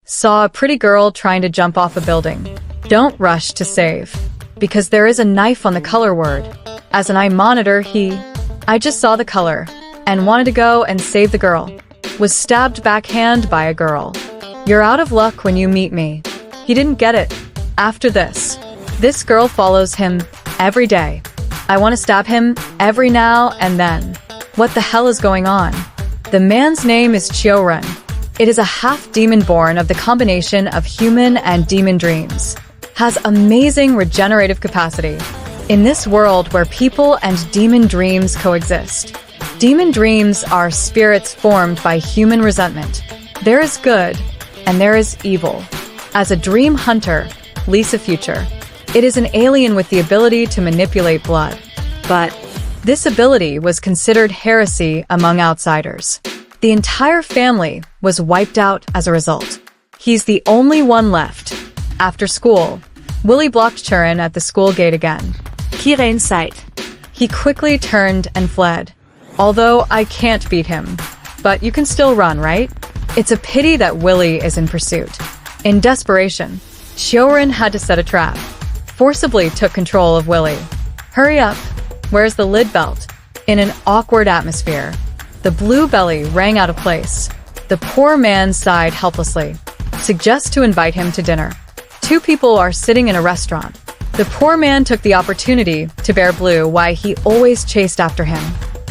saw a pretty girl trying to jump off a building. Don't rush to save, because there is a knife on the color word. As an eye monitor, I just saw the color, and wanted to go and save the girl. Was stabbed backhand by a girl. You're out of luck when you meet me. He didn't get it. After this girl follows him every day. I want to stab him every now and then. What the hell is going on? The man's name is Chiorun. It is a half-demon born of the combination of human and demon dreams. Has amazing regenerative capacity. In this world where people and demon dreams coexist. Demon dreams are spirits formed by human resentment. There is good, and there is evil. As a dream hunter, Lisa Future. It is an alien with the ability to manipulate blood. But this ability was considered heresy among outsiders. The entire family was wiped out as a result. He's the only one left. After school, Willie blocked Turin at the school gate again. Kira in sight. He quickly turned and fled. Although I can't beat him. But you can still run, right? It's a pity that Willie is in pursuit. In desperation, Chiorun had to set a trap. Forcibly took control of Willie. Hurry up. Where's the lid belt? In an awkward atmosphere, the blue belly rang out of place. The poor man sighed helplessly. Suggest to invite him to dinner. Two people are sitting in a restaurant. The poor man took the opportunity to bear Blue why he always chased after him.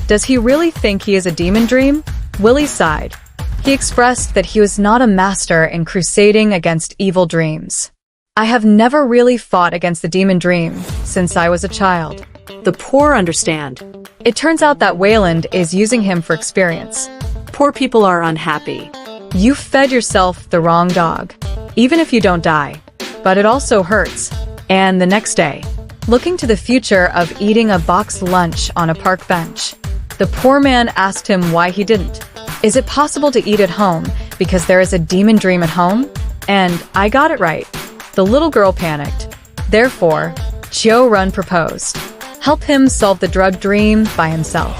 Does he really think he is a demon dream? Willie sighed. He expressed that he was not a master in crusading against evil dreams. I have never really fought against the demon dream since I was a child. The poor understand. It turns out that Wayland is using him for experience. Poor people are unhappy. You fed yourself the wrong dog, even if you don't die. But it also hurts. And the next day, looking to the future of eating a boxed lunch on a park bench, the poor man asked him why he didn't. Is it possible to eat at home because there is a demon dream at home? And I got it right. The little girl panicked. Therefore, Chiorun proposed. Help him solve the drug dream by himself.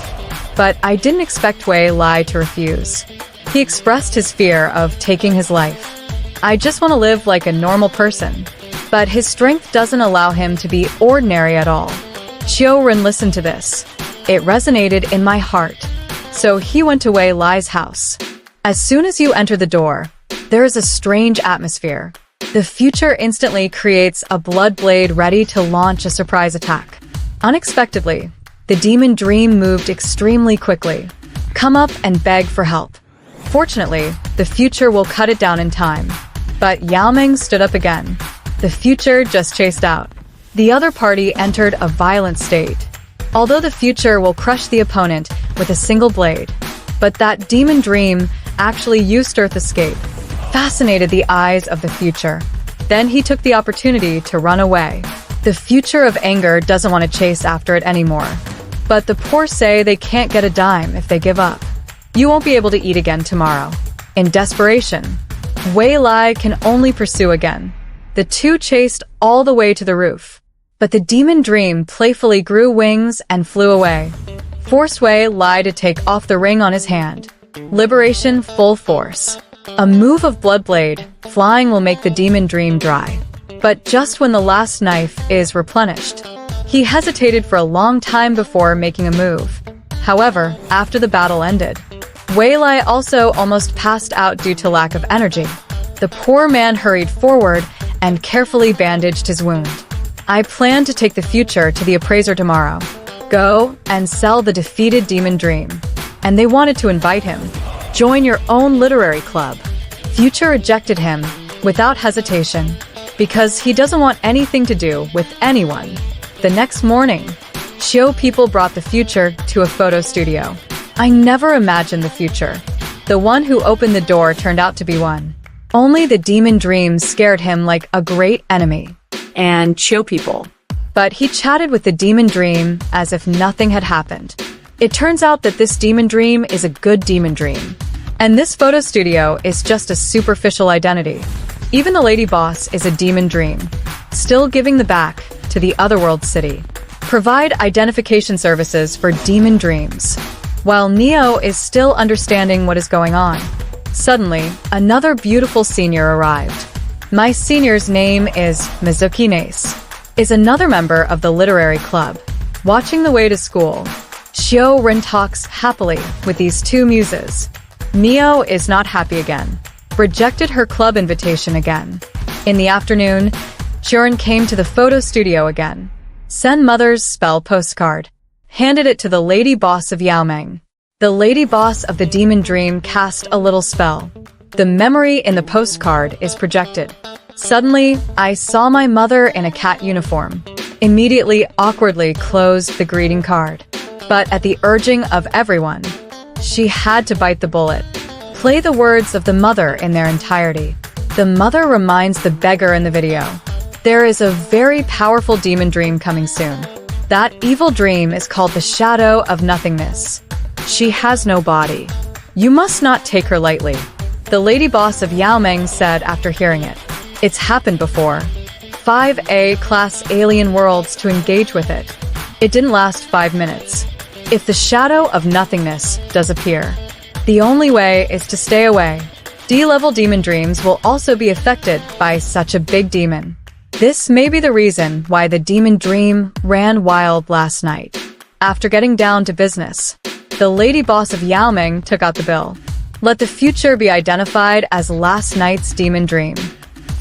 But I didn't expect Wei Lai to refuse. He expressed his fear of taking his life. I just want to live like a normal person. But his strength doesn't allow him to be ordinary at all. Chiorun listened to this. It resonated in my heart. So he went to Wei Lai's house. As soon as you enter the door, there is a strange atmosphere. The future instantly creates a blood blade ready to launch a surprise attack. Unexpectedly, the demon dream moved extremely quickly. Come up and beg for help. Fortunately, the future will cut it down in time. But Yao Ming stood up again. The future just chased out. The other party entered a violent state. Although the future will crush the opponent with a single blade. But that demon dream actually used Earth Escape. Fascinated the eyes of the future. Then he took the opportunity to run away. The future of anger doesn't want to chase after it anymore. But the poor say they can't get a dime if they give up. You won't be able to eat again tomorrow. In desperation, Wei Lai can only pursue again. The two chased all the way to the roof. But the demon dream playfully grew wings and flew away. Forced Wei Lai to take off the ring on his hand. Liberation full force. A move of Bloodblade, flying will make the demon dream dry. But just when the last knife is replenished, he hesitated for a long time before making a move. However, after the battle ended, Wei Lai also almost passed out due to lack of energy. The poor man hurried forward and carefully bandaged his wound. I plan to take the future to the appraiser tomorrow. Go and sell the defeated demon dream. And they wanted to invite him. Join your own literary club. Future rejected him without hesitation because he doesn't want anything to do with anyone. The next morning, Chiu people brought the future to a photo studio. I never imagined the future. The one who opened the door turned out to be one. Only the demon dream scared him like a great enemy. And Chiu people. But he chatted with the demon dream as if nothing had happened. It turns out that this demon dream is a good demon dream. And this photo studio is just a superficial identity. Even the lady boss is a demon dream, still giving the back to the otherworld city. Provide identification services for demon dreams. While Neo is still understanding what is going on, Suddenly, another beautiful senior arrived. My senior's name is Mizuki Nace, is another member of the literary club. Watching the way to school, Shio-rin talks happily with these two muses. Mio is not happy again, rejected her club invitation again. In the afternoon, Shio-rin came to the photo studio again. Send mother's spell postcard. Handed it to the lady boss of Yaomeng. The lady boss of the demon dream cast a little spell. The memory in the postcard is projected. Suddenly, I saw my mother in a cat uniform. Immediately, awkwardly closed the greeting card. But at the urging of everyone, she had to bite the bullet. Play the words of the mother in their entirety. The mother reminds the beggar in the video. There is a very powerful demon dream coming soon. That evil dream is called the Shadow of Nothingness. She has no body. You must not take her lightly. The lady boss of Yaomeng said after hearing it. It's happened before. 5A class alien worlds to engage with it. It didn't last 5 minutes. If the Shadow of Nothingness does appear, the only way is to stay away. D-level demon dreams will also be affected by such a big demon. This may be the reason why the demon dream ran wild last night. After getting down to business, the lady boss of Yaomeng took out the bill. Let the future be identified as last night's demon dream.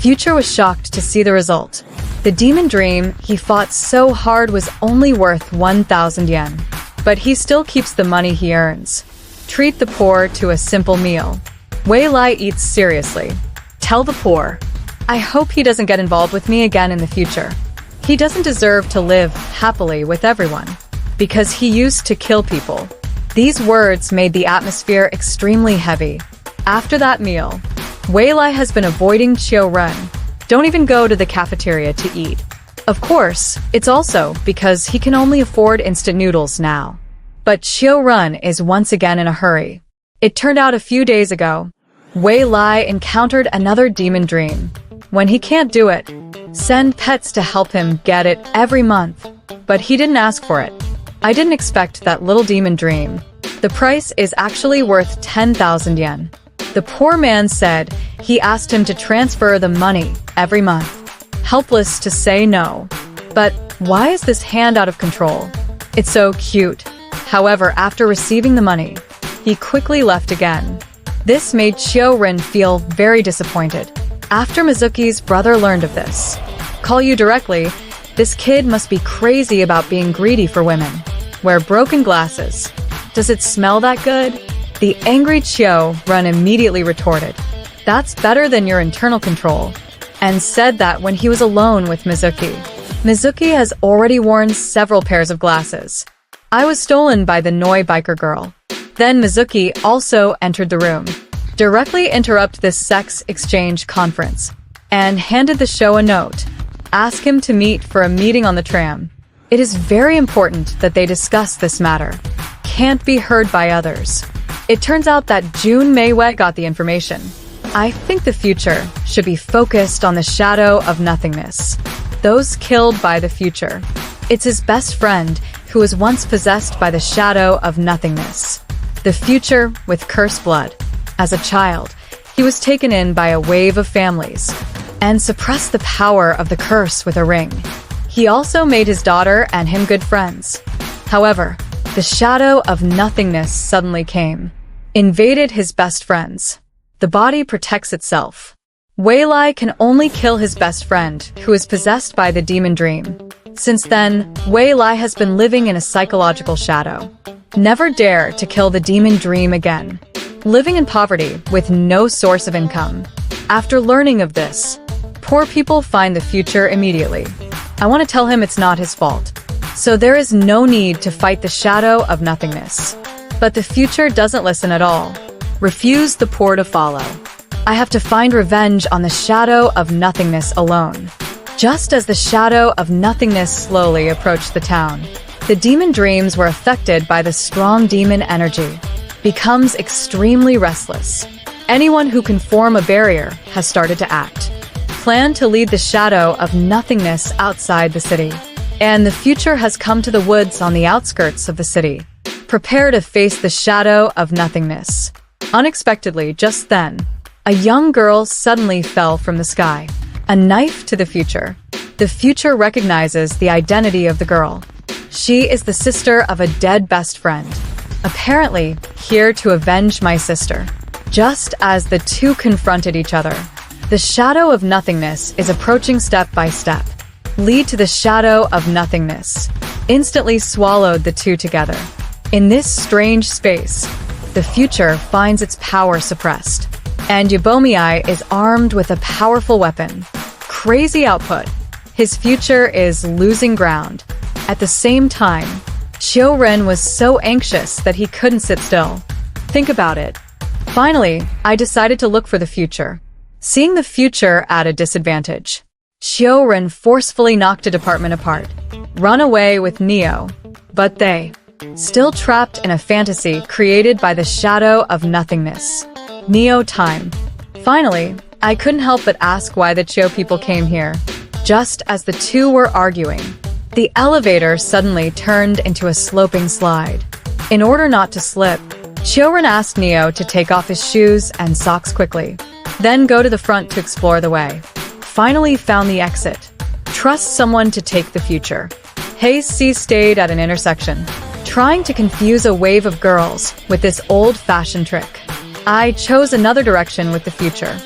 Future was shocked to see the result. The demon dream he fought so hard was only worth 1,000 yen. But he still keeps the money he earns. Treat the poor to a simple meal. Wei Lai eats seriously. Tell the poor, I hope he doesn't get involved with me again in the future. He doesn't deserve to live happily with everyone, because he used to kill people. These words made the atmosphere extremely heavy. After that meal, Wei Lai has been avoiding Shio-rin. Don't even go to the cafeteria to eat. Of course, it's also because he can only afford instant noodles now. But Shio-rin is once again in a hurry. It turned out a few days ago, Wei Lai encountered another demon dream. When he can't do it, send pets to help him get it every month. But he didn't ask for it. I didn't expect that little demon dream. The price is actually worth 10,000 yen. The poor man said he asked him to transfer the money every month. Helpless to say no. But why is this hand out of control? It's so cute. However, after receiving the money, he quickly left again. This made Shio-rin feel very disappointed. After Mizuki's brother learned of this, call you directly, this kid must be crazy about being greedy for women. Wear broken glasses. Does it smell that good? The angry Shio-rin immediately retorted, that's better than your internal control, and said that when he was alone with Mizuki. Mizuki has already worn several pairs of glasses. I was stolen by the Noi biker girl. Then Mizuki also entered the room, directly interrupt this sex exchange conference, and handed the show a note. Ask him to meet for a meeting on the tram. It is very important that they discuss this matter. Can't be heard by others. It turns out that June Maywet got the information. I think the future should be focused on the Shadow of Nothingness. Those killed by the future. It's his best friend who was once possessed by the Shadow of Nothingness. The future with cursed blood. As a child, he was taken in by a wave of families and suppressed the power of the curse with a ring. He also made his daughter and him good friends. However, the Shadow of Nothingness suddenly came, invaded his best friends. The body protects itself. Wei Lai can only kill his best friend, who is possessed by the demon dream. Since then, Wei Lai has been living in a psychological shadow. Never dare to kill the demon dream again. Living in poverty with no source of income. After learning of this, poor people find the future immediately. I want to tell him it's not his fault. So there is no need to fight the Shadow of Nothingness. But the future doesn't listen at all. Refuse the poor to follow. I have to find revenge on the Shadow of Nothingness alone. Just as the Shadow of Nothingness slowly approached the town, the demon dreams were affected by the strong demon energy. Becomes extremely restless. Anyone who can form a barrier has started to act. Plan to lead the Shadow of Nothingness outside the city. And the future has come to the woods on the outskirts of the city. Prepare to face the Shadow of Nothingness. Unexpectedly, just then, a young girl suddenly fell from the sky. A knife to the future. The future recognizes the identity of the girl. She is the sister of a dead best friend. Apparently, here to avenge my sister. Just as the two confronted each other, the shadow of nothingness is approaching step by step. Lead to the shadow of nothingness. Instantly swallowed the two together. In this strange space, the future finds its power suppressed. And Yubomei is armed with a powerful weapon. Crazy output. His future is losing ground. At the same time, Chiu-Ren was so anxious that he couldn't sit still. Think about it. Finally, I decided to look for the future. Seeing the future at a disadvantage, Chiu-Ren forcefully knocked a department apart. Run away with Neo. But they, still trapped in a fantasy created by the shadow of nothingness. Neo time. Finally, I couldn't help but ask why the Chiu people came here. Just as the two were arguing, the elevator suddenly turned into a sloping slide. In order not to slip, Chiu-Ren asked Neo to take off his shoes and socks quickly, then go to the front to explore the way. Finally found the exit. Trust someone to take the future. Haze-C stayed at an intersection, trying to confuse a wave of girls with this old-fashioned trick. I chose another direction with the future.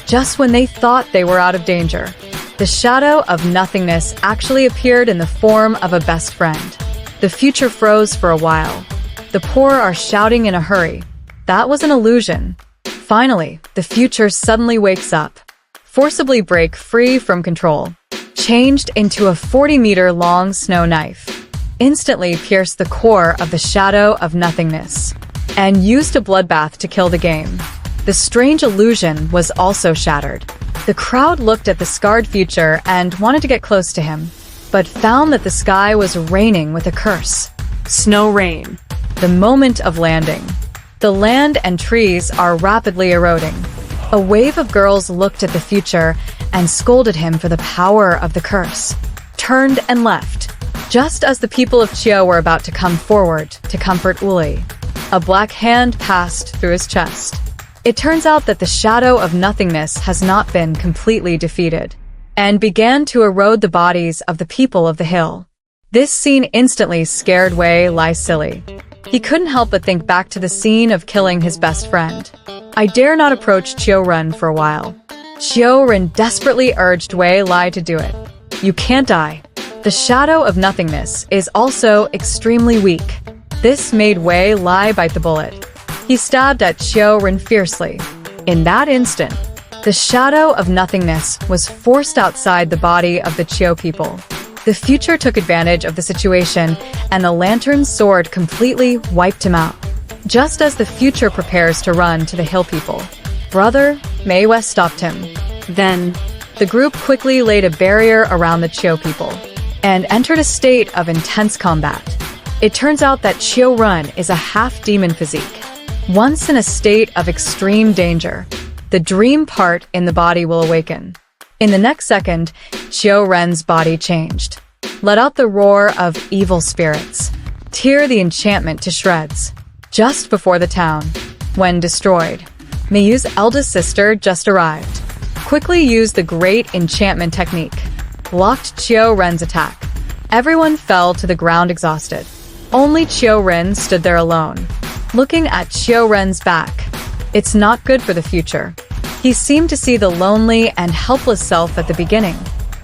Just when they thought they were out of danger, the shadow of nothingness actually appeared in the form of a best friend. The future froze for a while. The poor are shouting in a hurry. That was an illusion. Finally, the future suddenly wakes up. Forcibly break free from control. Changed into a 40-meter-long snow knife. Instantly pierced the core of the shadow of nothingness. And used a bloodbath to kill the game. The strange illusion was also shattered. The crowd looked at the scarred future and wanted to get close to him, but found that the sky was raining with a curse. Snow rain. The moment of landing. The land and trees are rapidly eroding. A wave of girls looked at the future and scolded him for the power of the curse. Turned and left, just as the people of Chiu were about to come forward to comfort Uli. A black hand passed through his chest. It turns out that the shadow of nothingness has not been completely defeated, and began to erode the bodies of the people of the hill. This scene instantly scared Wei Lai silly. He couldn't help but think back to the scene of killing his best friend. I dare not approach Chiu-Ren for a while. Chiu-Ren desperately urged Wei Lai to do it. You can't die. The shadow of nothingness is also extremely weak. This made Wei Lai bite the bullet. He stabbed at Chiu-Ren fiercely. In that instant, the shadow of nothingness was forced outside the body of the Chiu people. The future took advantage of the situation, and the lantern's sword completely wiped him out. Just as the future prepares to run to the hill people, Brother Mei West stopped him. Then, the group quickly laid a barrier around the Chiu people, and entered a state of intense combat. It turns out that Chiu-Ren is a half-demon physique. Once in a state of extreme danger, the dream part in the body will awaken. In the next second, Chiu-Ren's body changed. Let out the roar of evil spirits. Tear the enchantment to shreds. Just before the town, when destroyed, Meiyu's eldest sister just arrived. Quickly used the great enchantment technique. Blocked Chiu-Ren's attack. Everyone fell to the ground exhausted. Only Chiu-Ren stood there alone, looking at Chiu-Ren's back. It's not good for the future. He seemed to see the lonely and helpless self at the beginning.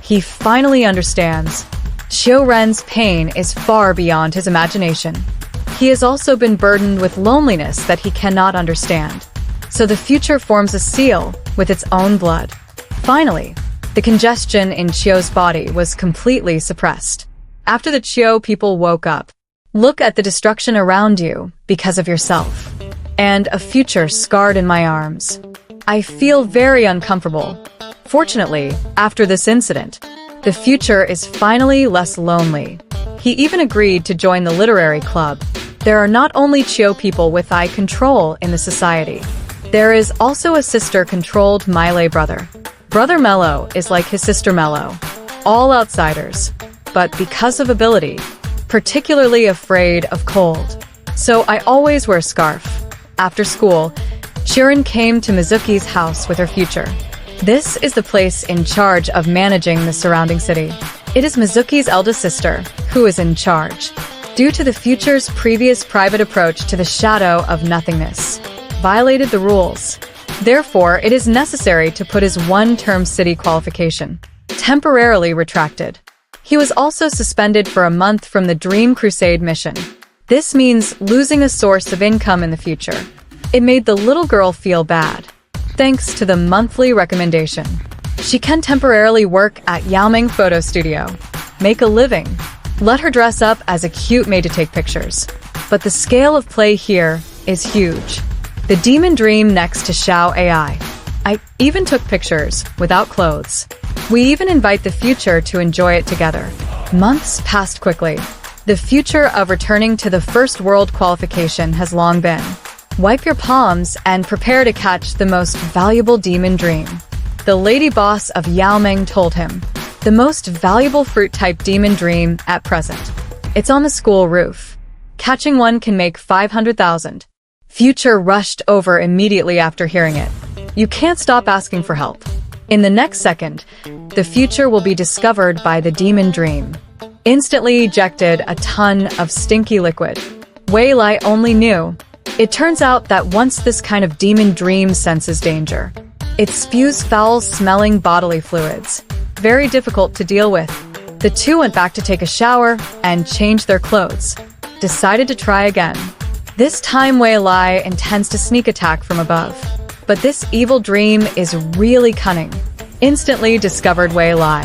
He finally understands. Chiu-Ren's pain is far beyond his imagination. He has also been burdened with loneliness that he cannot understand. So the future forms a seal with its own blood. Finally, the congestion in Chiu's body was completely suppressed. After the Chiu people woke up, look at the destruction around you because of yourself. And a future scarred in my arms. I feel very uncomfortable. Fortunately, after this incident, the future is finally less lonely. He even agreed to join the literary club. There are not only Chiu people with eye control in the society. There is also a sister-controlled Meilei brother. Brother Mello is like his sister Mello. All outsiders, but because of ability, particularly afraid of cold. So I always wear a scarf. After school, Shirin came to Mizuki's house with her future. This is the place in charge of managing the surrounding city. It is Mizuki's eldest sister who is in charge, due to the future's previous private approach to the shadow of nothingness. Violated the rules. Therefore, it is necessary to put his one-term city qualification temporarily retracted. He was also suspended for a month from the Dream Crusade mission. This means losing a source of income in the future. It made the little girl feel bad. Thanks to the monthly recommendation, she can temporarily work at Yaoming Photo Studio, make a living. Let her dress up as a cute maid to take pictures. But the scale of play here is huge. The demon dream next to Xiao AI. I even took pictures without clothes. We even invite the future to enjoy it together. Months passed quickly. The future of returning to the first world qualification has long been. Wipe your palms and prepare to catch the most valuable demon dream. The lady boss of Yaoming told him. The most valuable fruit-type demon dream at present. It's on the school roof. Catching one can make 500,000. Future rushed over immediately after hearing it. You can't stop asking for help. In the next second, the future will be discovered by the demon dream. Instantly ejected a ton of stinky liquid. Wei Lai only knew. It turns out that once this kind of demon dream senses danger, it spews foul-smelling bodily fluids. Very difficult to deal with. The two went back to take a shower and change their clothes. Decided to try again. This time Wei Lai intends to sneak attack from above. But this evil dream is really cunning. Instantly discovered Wei Lai.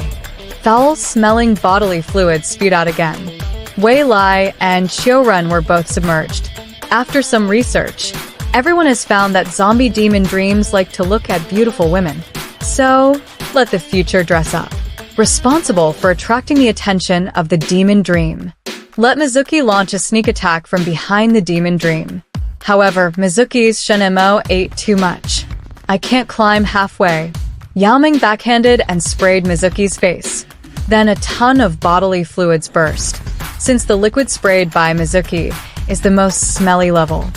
Foul-smelling bodily fluids spewed out again. Wei Lai and Xiaorun were both submerged. After some research, everyone has found that zombie demon dreams like to look at beautiful women. So, let the future dress up. Responsible for attracting the attention of the demon dream. Let Mizuki launch a sneak attack from behind the demon dream. However, Mizuki's Shenmo ate too much. I can't climb halfway. Yaoming backhanded and sprayed Mizuki's face. Then a ton of bodily fluids burst. Since the liquid sprayed by Mizuki is the most smelly level.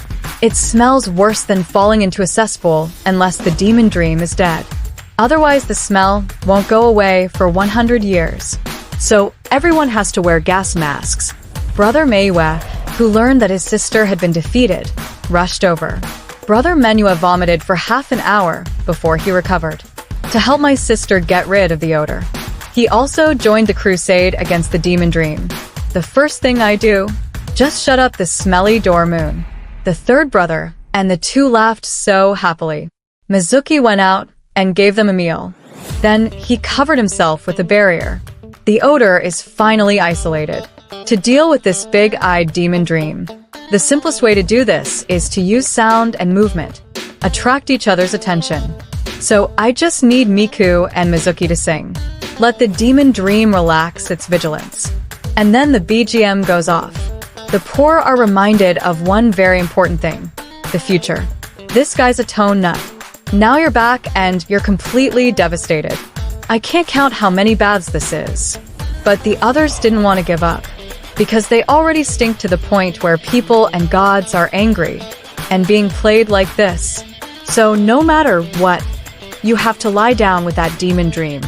It smells worse than falling into a cesspool unless the demon dream is dead. Otherwise, the smell won't go away for 100 years. So everyone has to wear gas masks. Brother Meiyue, who learned that his sister had been defeated, rushed over. Brother Menue vomited for half an hour before he recovered. To help my sister get rid of the odor. He also joined the crusade against the demon dream. The first thing I do, just shut up the smelly door moon. The third brother and the two laughed so happily. Mizuki went out and gave them a meal. Then he covered himself with a barrier. The odor is finally isolated. To deal with this big-eyed demon dream, the simplest way to do this is to use sound and movement, attract each other's attention. So I just need Miku and Mizuki to sing. Let the demon dream relax its vigilance. And then the BGM goes off. The poor are reminded of one very important thing, the future. This guy's a tone nut. Now you're back and you're completely devastated. I can't count how many baths this is. But the others didn't want to give up, because they already stink to the point where people and gods are angry and being played like this. So no matter what, you have to lie down with that demon dream.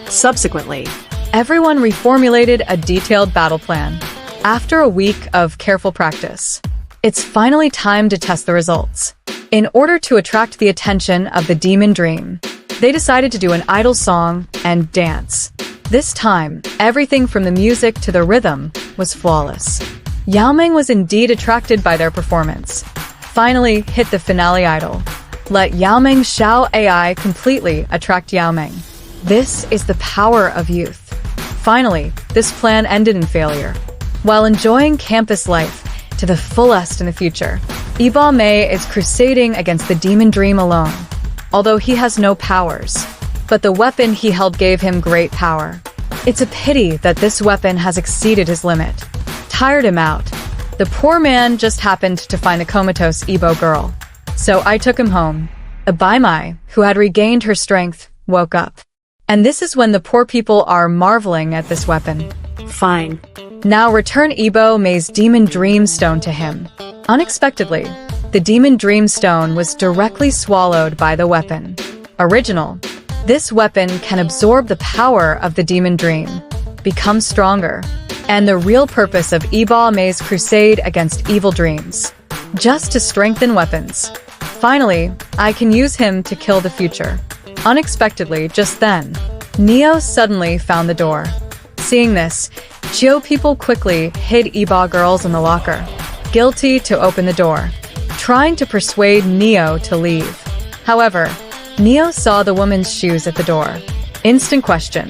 Subsequently, Everyone reformulated a detailed battle plan. After a week of careful practice, it's finally time to test the results. In order to attract the attention of the demon dream, they decided to do an idol song and dance. This time, everything from the music to the rhythm was flawless. Yaoming was indeed attracted by their performance. Finally hit the finale idol. Let Yaoming Xiao AI completely attract Yaoming. This is the power of youth. Finally, this plan ended in failure. While enjoying campus life to the fullest in the future, Iba Mei is crusading against the demon dream alone, although he has no powers. But the weapon he held gave him great power. It's a pity that this weapon has exceeded his limit. Tired him out. The poor man just happened to find the comatose Ibo girl. So I took him home. Abaimai, who had regained her strength, woke up. And this is when the poor people are marveling at this weapon. fine. Now return Ibo Mei's demon dream stone to him. Unexpectedly, The Demon Dream Stone was directly swallowed by the weapon. Original. This weapon can absorb the power of the demon dream, become stronger, and the real purpose of Eba Mei's crusade against evil dreams. Just to strengthen weapons. Finally, I can use him to kill the future. Unexpectedly, just then, Neo suddenly found the door. Seeing this, Chiyo people quickly hid Eba girls in the locker, guilty to open the door, trying to persuade Neo to leave. However, Neo saw the woman's shoes at the door. Instant question.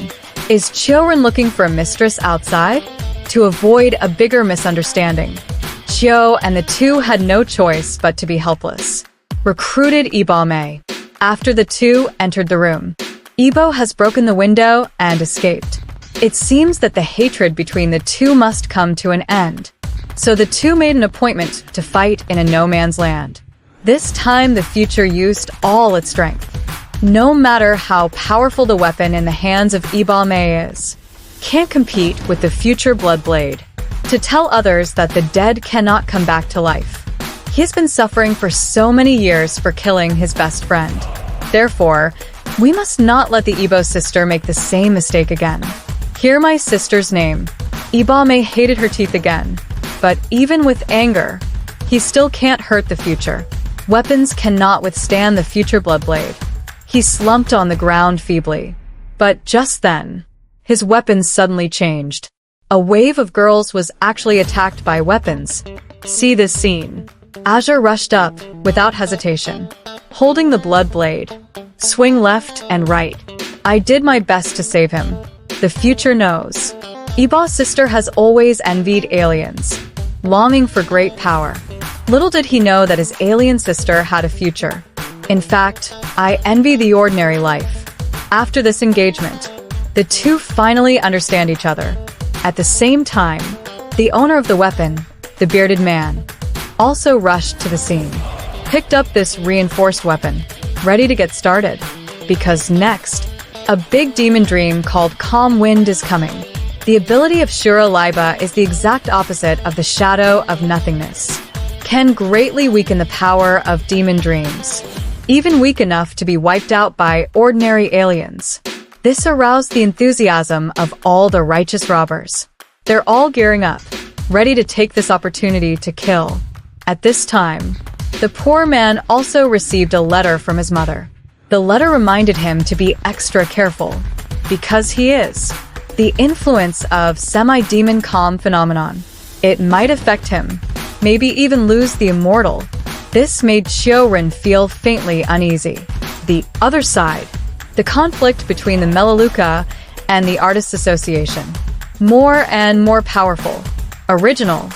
Is Chiyo looking for a mistress outside? To avoid a bigger misunderstanding, Chiyo and the two had no choice but to be helpless. Recruited Eba Mei. After the two entered the room, Ebo has broken the window and escaped. It seems that the hatred between the two must come to an end. So the two made an appointment to fight in a no-man's land. This time the future used all its strength. No matter how powerful the weapon in the hands of Eba Mei is, can't compete with the future Bloodblade. To tell others that the dead cannot come back to life. He has been suffering for so many years for killing his best friend. Therefore, we must not let the Ebo sister make the same mistake again. Hear my sister's name. Eba Mei hated her teeth again. But even with anger, he still can't hurt the future. Weapons cannot withstand the future Bloodblade. He slumped on the ground feebly. But just then, his weapons suddenly changed. A wave of girls was actually attacked by weapons. See this scene. Azure rushed up, without hesitation, holding the Bloodblade. Swing left and right. I did my best to save him. The future knows. Eba's sister has always envied aliens, longing for great power. Little did he know that his alien sister had a future. In fact, I envy the ordinary life. After this engagement, the two finally understand each other. At the same time, the owner of the weapon, the bearded man, also rushed to the scene, picked up this reinforced weapon, ready to get started. Because next, a big demon dream called Calm Wind is coming. The ability of Shura Laiba is the exact opposite of the Shadow of Nothingness. Can greatly weaken the power of demon dreams, even weak enough to be wiped out by ordinary aliens. This aroused the enthusiasm of all the righteous robbers. They're all gearing up, ready to take this opportunity to kill. At this time, the poor man also received a letter from his mother. The letter reminded him to be extra careful, because he is the influence of semi-demon calm phenomenon. It might affect him, maybe even lose the immortal. This made Chiyo feel faintly uneasy. The other side, the conflict between the Melaleuca and the Artists Association. More and more powerful. Original.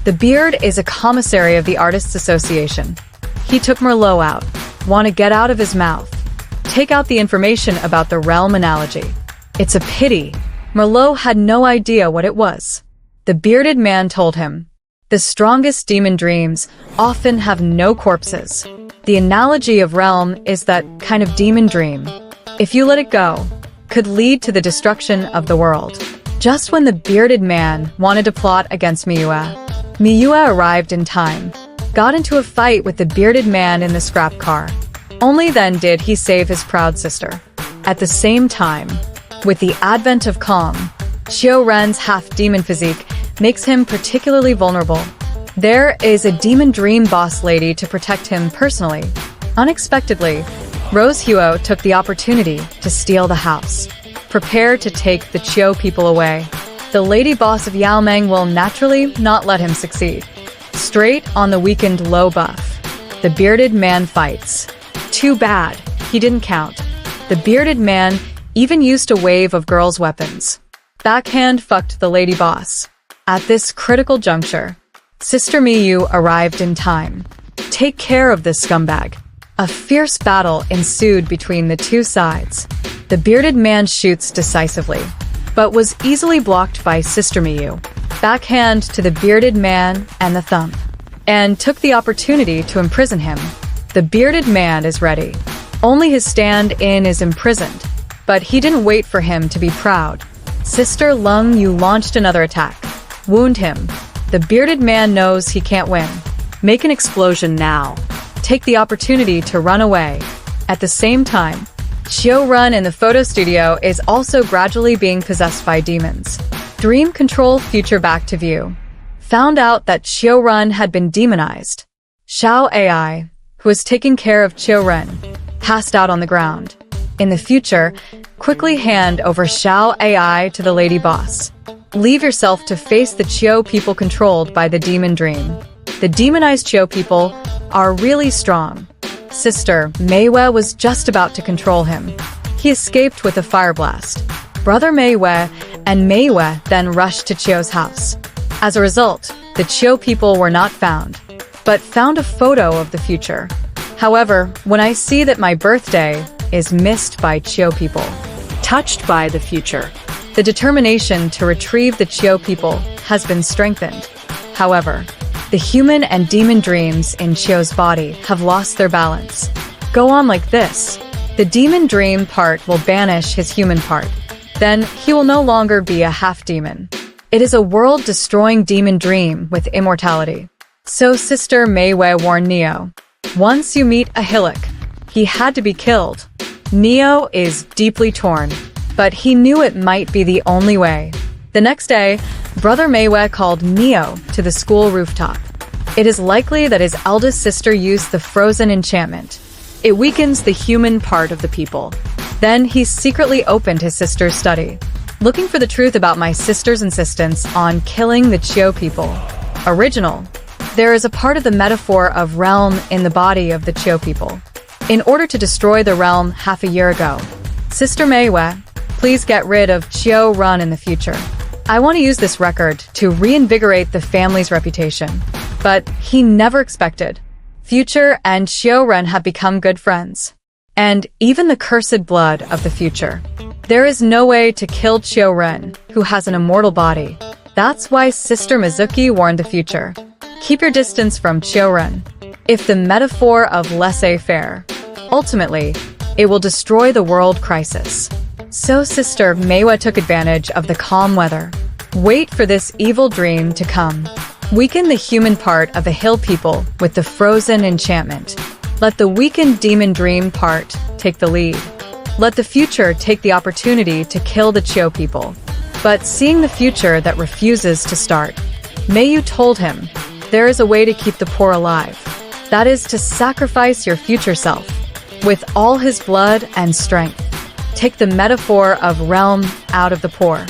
The beard is a commissary of the Artists Association. He took Merlot out. Want to get out of his mouth. Take out the information about the realm analogy. It's a pity. Merlot had no idea what it was. The bearded man told him, the strongest demon dreams often have no corpses. The analogy of realm is that kind of demon dream. If you let it go, could lead to the destruction of the world. Just when the bearded man wanted to plot against Miura arrived in time, got into a fight with the bearded man in the scrap car. Only then did he save his proud sister. At the same time, with the advent of Calm, Chiyo half-demon physique makes him particularly vulnerable. There is a demon dream boss lady to protect him personally. Unexpectedly, Rose Huo took the opportunity to steal the house. Prepare to take the Chiyo people away. The lady boss of Yao Meng will naturally not let him succeed. Straight on the weakened low buff. The bearded man fights. Too bad, he didn't count. The bearded man even used a wave of girls' weapons. Backhand fucked the lady boss. At this critical juncture, Sister Miyu arrived in time. Take care of this scumbag. A fierce battle ensued between the two sides. The bearded man shoots decisively, but was easily blocked by Sister Miyu. Backhand to the bearded man and the thump, and took the opportunity to imprison him. The bearded man is ready. Only his stand-in is imprisoned, but he didn't wait for him to be proud. Sister Lung Yu launched another attack. Wound him. The bearded man knows he can't win. Make an explosion now. Take the opportunity to run away. At the same time, Xiao-Run in the photo studio is also gradually being possessed by demons. Dream Control Future Back to View found out that Xiao-Run had been demonized. Xiao AI, who was taking care of Xiao-Run, passed out on the ground. In the future, quickly hand over Xiao AI to the lady boss. Leave yourself to face the Qiu people controlled by the demon dream. The demonized Qiu people are really strong. Sister Meiwei was just about to control him. He escaped with a fire blast. Brother Meiwei and Meiwei then rushed to Qiu's house. As a result, the Qiu people were not found, but found a photo of the future. However, when I see that my birthday is missed by Qiu people, Touched by the future. the determination to retrieve the Qiu people has been strengthened. However, the human and demon dreams in Qiu's body have lost their balance. Go on like this. The demon dream part will banish his human part. Then he will no longer be a half-demon. It is a world-destroying demon dream with immortality. So Sister Meiwei warned Neo. Once you meet a Hillock, he had to be killed. Neo is deeply torn, but he knew it might be the only way. The next day, Brother Meiwei called Neo to the school rooftop. It is likely that his eldest sister used the frozen enchantment. It weakens the human part of the people. Then he secretly opened his sister's study, looking for the truth about my sister's insistence on killing the Qiu people. Original. There is a part of the metaphor of realm in the body of the Qiu people. In order to destroy the realm half a year ago, Sister Meiwei, please get rid of Qiu-Run in the future. I want to use this record to reinvigorate the family's reputation. But he never expected. Future and Qiu-Run have become good friends. And even the cursed blood of the future. There is no way to kill Qiu-Run, who has an immortal body. That's why Sister Mizuki warned the future. Keep your distance from Qiu-Run. If the metaphor of laissez-faire, ultimately, it will destroy the world crisis. So Sister Meiwei took advantage of the calm weather. Wait for this evil dream to come. Weaken the human part of the hill people with the frozen enchantment. Let the weakened demon dream part take the lead. Let the future take the opportunity to kill the Qiu people. But seeing the future that refuses to start, Meiyu told him, there is a way to keep the poor alive. That is to sacrifice your future self. With all his blood and strength. Take the metaphor of realm out of the poor.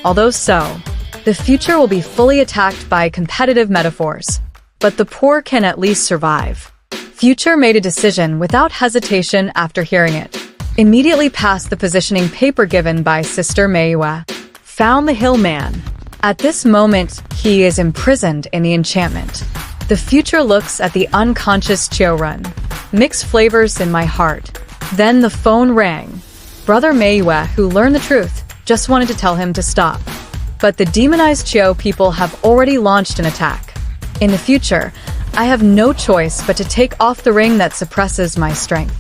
Although so, the future will be fully attacked by competitive metaphors. But the poor can at least survive. Future made a decision without hesitation after hearing it. Immediately passed the positioning paper given by Sister Meiwei. Found the hill man. At this moment, he is imprisoned in the enchantment. The future looks at the unconscious Qiu-Run. Mixed flavors in my heart. Then the phone rang. Brother Meiwei, who learned the truth, just wanted to tell him to stop. But the demonized Qiu people have already launched an attack. In the future, I have no choice but to take off the ring that suppresses my strength.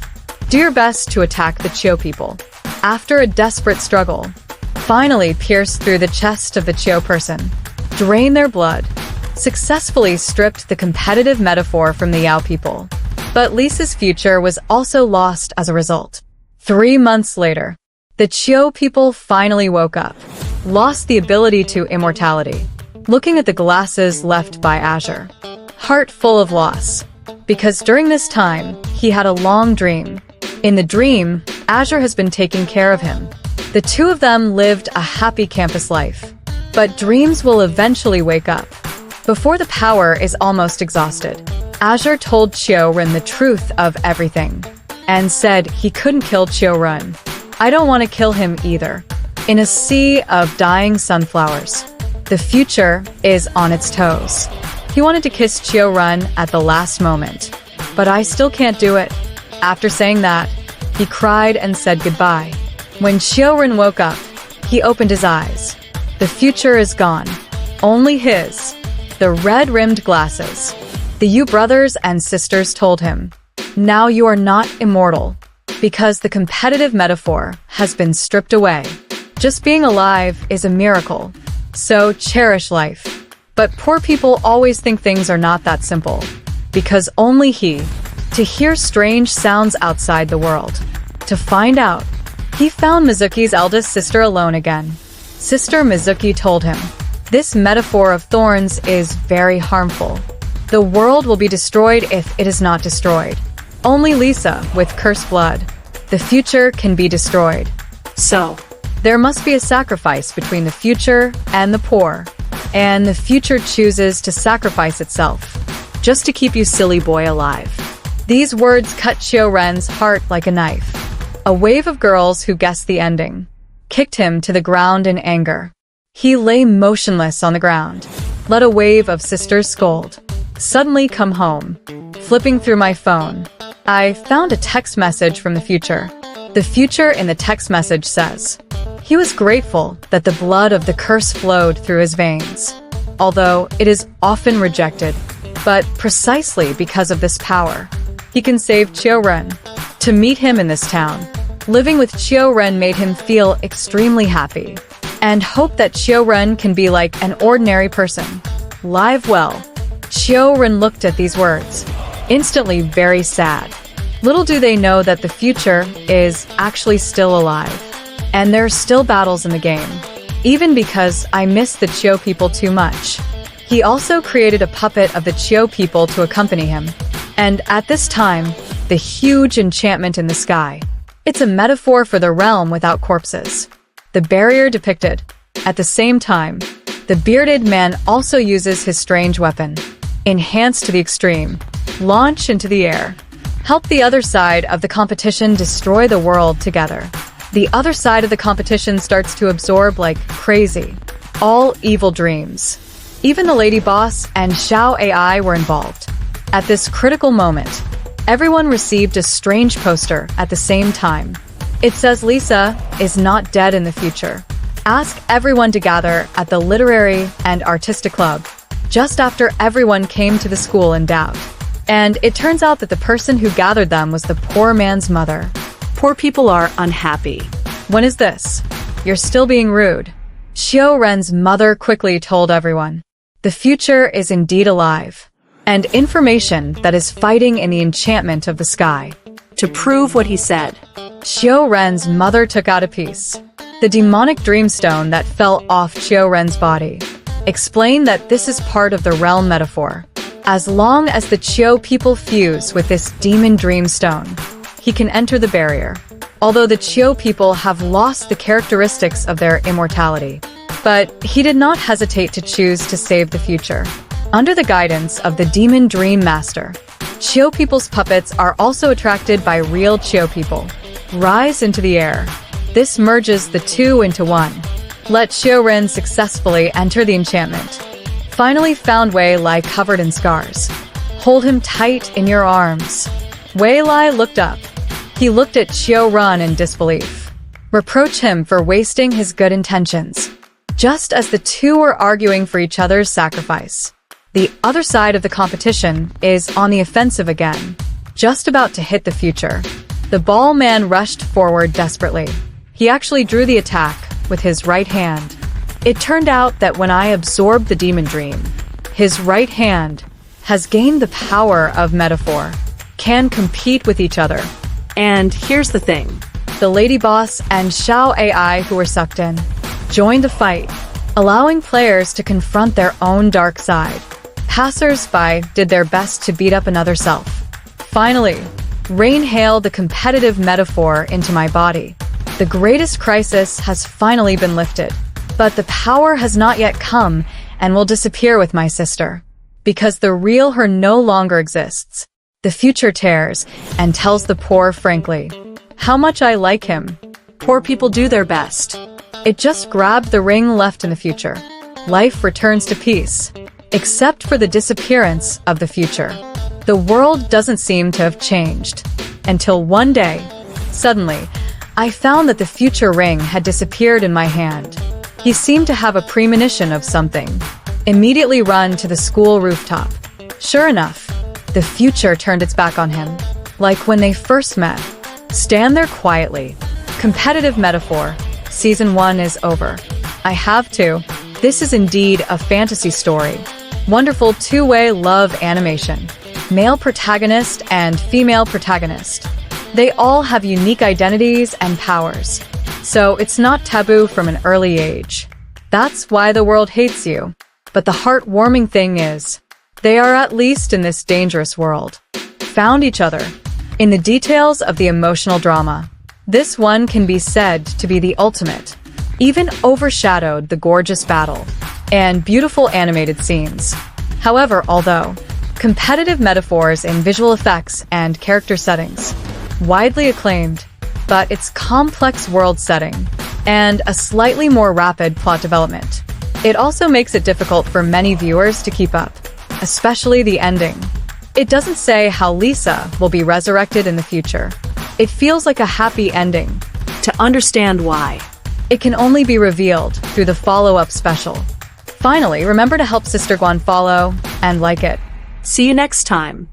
Do your best to attack the Qiu people. After a desperate struggle, finally pierced through the chest of the Qiu person, drain their blood, successfully stripped the competitive metaphor from the Yao people. But Lisa's future was also lost as a result. 3 months later, the Qiu people finally woke up, lost the ability to immortality, looking at the glasses left by Azure. Heart full of loss, because during this time, he had a long dream. In the dream, Azure has been taking care of him. The two of them lived a happy campus life. But dreams will eventually wake up. Before the power is almost exhausted, Azure told Qiu-Run the truth of everything, and said he couldn't kill Qiu-Run. I don't want to kill him either. In a sea of dying sunflowers, the future is on its toes. He wanted to kiss Qiu-Run at the last moment, but I still can't do it. After saying that, he cried and said goodbye. When Qiu-Run woke up, he opened his eyes. The future is gone. Only his. The red-rimmed glasses. The Yu brothers and sisters told him, now you are not immortal, because the competitive metaphor has been stripped away. Just being alive is a miracle. So cherish life. But poor people always think things are not that simple. because only he, to hear strange sounds outside the world. To find out, he found Mizuki's eldest sister alone again. Sister Mizuki told him, "This metaphor of thorns is very harmful. The world will be destroyed if it is not destroyed. Only Lisa, with cursed blood, the future can be destroyed. So, There must be a sacrifice between the future and the poor, and the future chooses to sacrifice itself, just to keep you silly boy alive." These words cut Chiyo-ren's heart like a knife. A wave of girls who guessed the ending kicked him to the ground in anger. He lay motionless on the ground. Let a wave of sisters scold. Suddenly come home. Flipping through my phone, I found a text message from the future. The future in the text message says, he was grateful that the blood of the curse flowed through his veins, although it is often rejected, but precisely because of this power, he can save Chiyo-ren. To meet him in this town, living with Chiyo-ren made him feel extremely happy, and hope that Chiyo-ren can be like an ordinary person. Live well. Chiyo-ren looked at these words, instantly very sad. Little do they know that the future is actually still alive, and there are still battles in the game, even because I miss the Chiyo people too much. He also created a puppet of the Chiyo people to accompany him, and at this time, the huge enchantment in the sky. It's a metaphor for the realm without corpses. The barrier depicted. At the same time, the bearded man also uses his strange weapon, enhanced to the extreme, launch into the air. Help the other side of the competition destroy the world together. The other side of the competition starts to absorb like crazy. All evil dreams. Even the lady boss and Xiao AI were involved. At this critical moment, everyone received a strange poster at the same time. It says Lisa is not dead in the future. Ask everyone to gather at the Literary and Artistic Club, just after everyone came to the school in doubt. And it turns out that the person who gathered them was the poor man's mother. poor people are unhappy. When is this? You're still being rude. Chiyo-ren's mother quickly told everyone. The future is indeed alive, and information that is fighting in the enchantment of the sky. To prove what he said, Chiyo-ren's mother took out a piece, the demonic dreamstone that fell off Chiyo-ren's body. Explained that this is part of the realm metaphor. As long as the Chiyo people fuse with this demon dreamstone, he can enter the barrier. Although the Chiyo people have lost the characteristics of their immortality, but he did not hesitate to choose to save the future. Under the guidance of the Demon Dream Master, Chiyo people's puppets are also attracted by real Chiyo people. Rise into the air. This merges the two into one. Let Chiyo-ren successfully enter the enchantment. Finally found Wei Lai covered in scars. Hold him tight in your arms. Wei Lai looked up. He looked at Chiyo-ren in disbelief. Reproach him for wasting his good intentions. Just as the two were arguing for each other's sacrifice, the other side of the competition is on the offensive again, just about to hit the future. The ball man rushed forward desperately. He actually drew the attack with his right hand. It turned out that when I absorbed the demon dream, his right hand has gained the power of metaphor, can compete with each other. and here's the thing. The lady boss and Xiao AI who were sucked in joined the fight, allowing players to confront their own dark side. Passers-by did their best to beat up another self. Finally, rain hailed the competitive metaphor into my body. The greatest crisis has finally been lifted, but the power has not yet come and will disappear with my sister. Because the real her no longer exists. The future tears and tells the poor frankly how much I like him. Poor people do their best. It just grabbed the ring left in the future. Life returns to peace, except for the disappearance of the future. The world doesn't seem to have changed. Until one day, suddenly, I found that the future ring had disappeared in my hand. He seemed to have a premonition of something. Immediately run to the school rooftop. Sure enough, the future turned its back on him. Like when they first met. Stand there quietly. Competitive metaphor. Season 1 is over. I have to. This is indeed a fantasy story. Wonderful two-way love animation. male protagonist and female protagonist. They all have unique identities and powers, so it's not taboo from an early age. That's why the world hates you. But the heartwarming thing is, they are, at least in this dangerous world, found each other in the details of the emotional drama. This one can be said to be the ultimate, even overshadowed the gorgeous battle and beautiful animated scenes. However, although competitive metaphors in visual effects and character settings, widely acclaimed, but its complex world setting and a slightly more rapid plot development, it also makes it difficult for many viewers to keep up, especially the ending. It doesn't say how Lisa will be resurrected in the future. It feels like a happy ending. To understand why. It can only be revealed through the follow-up special. Finally, remember to help Sister Gwen follow and like it. See you next time.